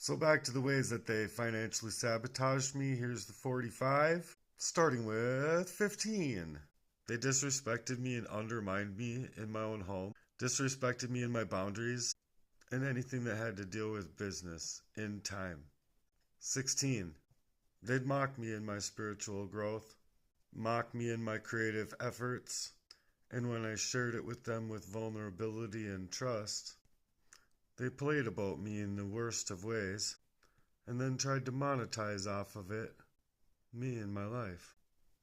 So back to the ways that they financially sabotaged me. Here's the 45. Starting with 15. They disrespected me and undermined me in my own home. Disrespected me in my boundaries and anything that had to deal with business in time. 16. They'd mock me in my spiritual growth, mock me in my creative efforts, and when I shared it with them with vulnerability and trust, they played about me in the worst of ways, and then tried to monetize off of it, me and my life,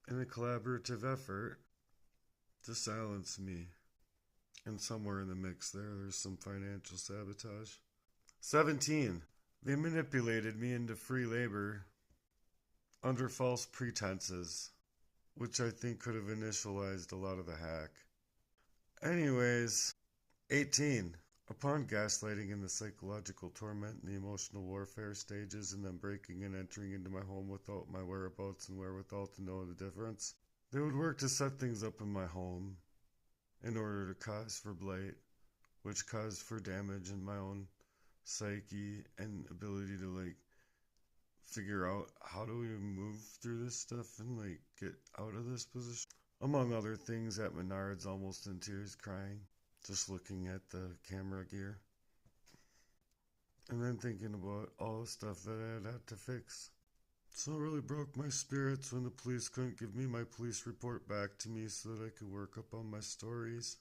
in a collaborative effort to silence me. And somewhere in the mix there's some financial sabotage. 17. They manipulated me into free labor under false pretenses, which I think could have initialized a lot of the hack. Anyways, 18. Upon gaslighting and the psychological torment and the emotional warfare stages and then breaking and entering into my home without my whereabouts and wherewithal to know the difference, they would work to set things up in my home in order to cause for blight, which caused for damage in my own psyche and ability to figure out how do we move through this stuff and get out of this position. Among other things, at Menards, almost in tears, crying, just looking at the camera gear. And then thinking about all the stuff that I had to fix. So it really broke my spirits when the police couldn't give me my police report back to me so that I could work up on my stories.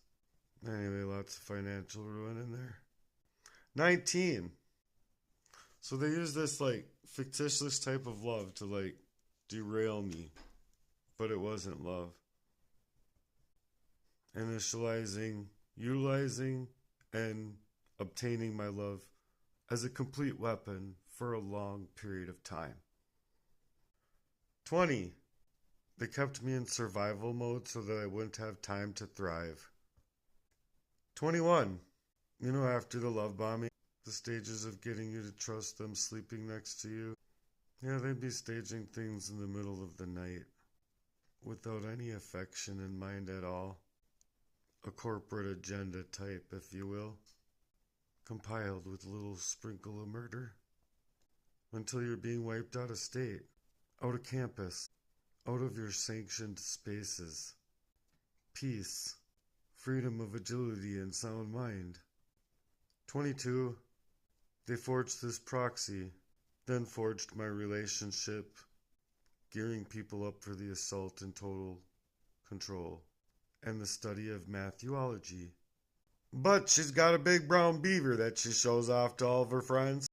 Anyway, lots of financial ruin in there. 19. So they use this fictitious type of love to derail me. But it wasn't love. Initializing, utilizing, and obtaining my love as a complete weapon for a long period of time. 20. They kept me in survival mode so that I wouldn't have time to thrive. 21. After the love bombing, the stages of getting you to trust them sleeping next to you. Yeah, they'd be staging things in the middle of the night without any affection in mind at all. A corporate agenda type, if you will, compiled with a little sprinkle of murder until you're being wiped out of state, out of campus, out of your sanctioned spaces. Peace, freedom of agility and sound mind. 22. They forged this proxy, then forged my relationship, gearing people up for the assault and total control, and the study of Matthewology. But she's got a big brown beaver that she shows off to all of her friends.